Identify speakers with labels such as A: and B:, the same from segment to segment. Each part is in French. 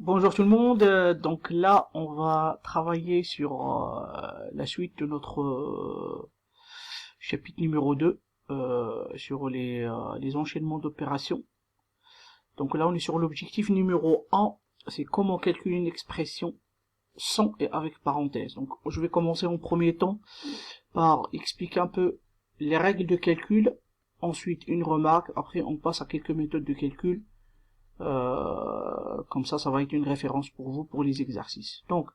A: Bonjour tout le monde, donc là on va travailler sur la suite de notre chapitre numéro 2 sur les enchaînements d'opérations. Donc là on est sur l'objectif numéro 1, c'est comment calculer une expression sans et avec parenthèse. Donc je vais commencer en premier temps par expliquer un peu les règles de calcul, ensuite une remarque, après on passe à quelques méthodes de calcul. Comme ça va être une référence pour vous pour les exercices. Donc,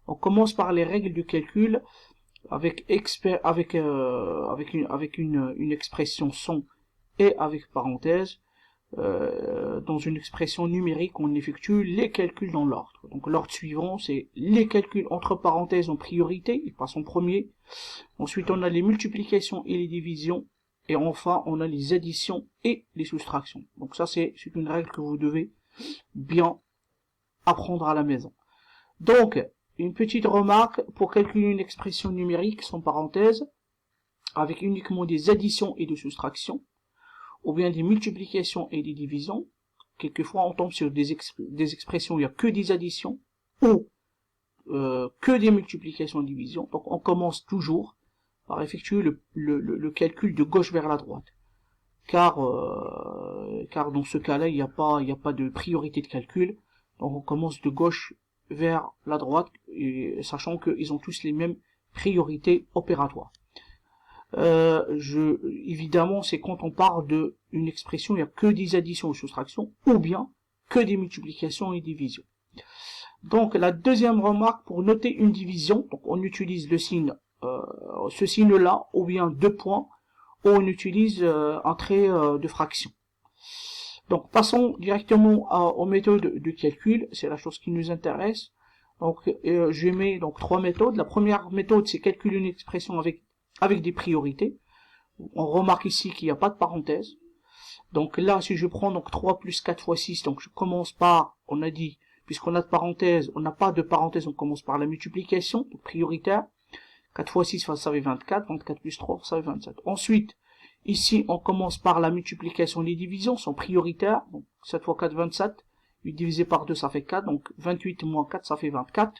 A: on commence par les règles de calcul avec une expression sans et avec parenthèse. Dans une expression numérique, on effectue les calculs dans l'ordre. Donc, l'ordre suivant, c'est les calculs entre parenthèses en priorité, ils passent en premier. Ensuite, on a les multiplications et les divisions. Et enfin, on a les additions et les soustractions. Donc ça, c'est une règle que vous devez bien apprendre à la maison. Donc, une petite remarque, pour calculer une expression numérique sans parenthèse, avec uniquement des additions et des soustractions, ou bien des multiplications et des divisions, quelquefois on tombe sur des expressions où il n'y a que des additions, ou que des multiplications et divisions. Donc on commence toujours par effectuer le calcul de gauche vers la droite. Car dans ce cas-là, il n'y a pas de priorité de calcul. Donc on commence de gauche vers la droite, et sachant qu'ils ont tous les mêmes priorités opératoires. Évidemment, c'est quand on parle d'une expression, il n'y a que des additions ou soustractions, ou bien que des multiplications et divisions. Donc la deuxième remarque, pour noter une division, donc on utilise le signe ce signe-là, ou bien deux points, ou on utilise un trait de fraction. Donc passons directement aux méthodes de calcul, c'est la chose qui nous intéresse. Donc je mets donc trois méthodes. La première méthode, c'est calculer une expression avec des priorités. On remarque ici qu'il n'y a pas de parenthèse. Donc là, si je prends donc 3 plus 4 fois 6, donc je commence par, on a dit, puisqu'on a de parenthèse, on n'a pas de parenthèse, on commence par la multiplication, donc prioritaire. 4 fois 6, ça fait 24, 24 plus 3, ça fait 27. Ensuite, ici, on commence par la multiplication. Les divisions sont prioritaires. Donc 7 fois 4, 27. 8 divisé par 2, ça fait 4. Donc 28 moins 4, ça fait 24.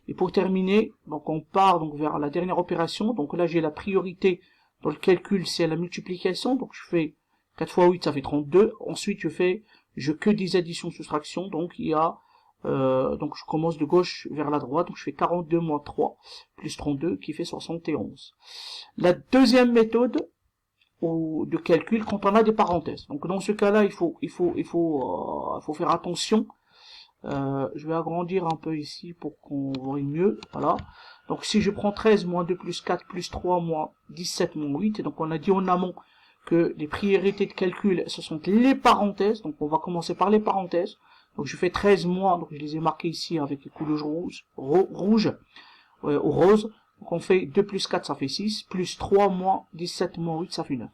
A: Et pour terminer, donc on part donc vers la dernière opération. Donc là, j'ai la priorité dans le calcul, c'est la multiplication. Donc je fais 4 fois 8, ça fait 32. Ensuite, je que des additions, soustractions. Donc il y a donc je commence de gauche vers la droite, donc je fais 42 moins 3 plus 32 qui fait 71. La deuxième méthode de calcul, quand on a des parenthèses. Donc dans ce cas-là, il faut faire attention. Je vais agrandir un peu ici pour qu'on voit mieux. Voilà. Donc si je prends 13 moins 2 plus 4 plus 3 moins 17 moins 8, et donc on a dit en amont que les priorités de calcul, ce sont les parenthèses. Donc on va commencer par les parenthèses. Donc je fais 13 moins, donc je les ai marqués ici avec les couleurs rouges, ou rose. Donc on fait 2 plus 4, ça fait 6, plus 3 moins 17 moins 8, ça fait 9.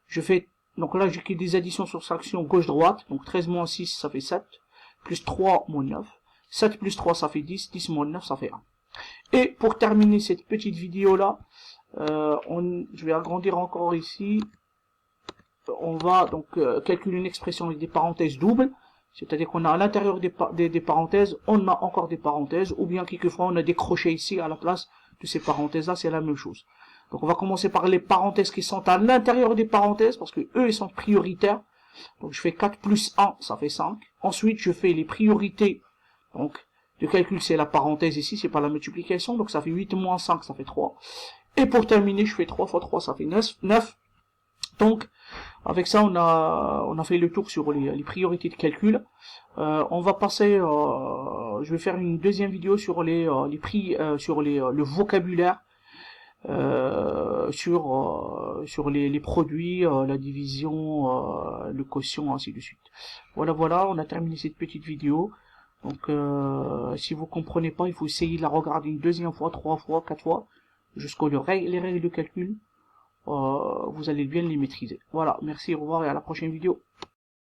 A: Je fais, donc là j'ai des additions soustractions gauche-droite, donc 13 moins 6, ça fait 7, plus 3 moins 9, 7 plus 3, ça fait 10, 10 moins 9, ça fait 1. Et pour terminer cette petite vidéo-là, je vais agrandir encore ici, on va donc calculer une expression avec des parenthèses doubles. C'est-à-dire qu'on a à l'intérieur des parenthèses, on a encore des parenthèses, ou bien quelquefois on a des crochets ici à la place de ces parenthèses-là, c'est la même chose. Donc on va commencer par les parenthèses qui sont à l'intérieur des parenthèses, parce que eux ils sont prioritaires. Donc je fais 4 plus 1, ça fait 5. Ensuite je fais les priorités, donc de calcul c'est la parenthèse ici, c'est pas la multiplication, donc ça fait 8 moins 5, ça fait 3. Et pour terminer, je fais 3 fois 3, ça fait 9. Donc, avec ça, on a fait le tour sur les priorités de calcul. On va passer, je vais faire une deuxième vidéo sur les prix, sur le vocabulaire, sur les produits, la division, le quotient, ainsi de suite. Voilà, on a terminé cette petite vidéo. Donc, si vous comprenez pas, il faut essayer de la regarder une deuxième fois, 3 fois, 4 fois, jusqu'aux les règles de calcul. Vous allez bien les maîtriser. Voilà, merci, au revoir et à la prochaine vidéo.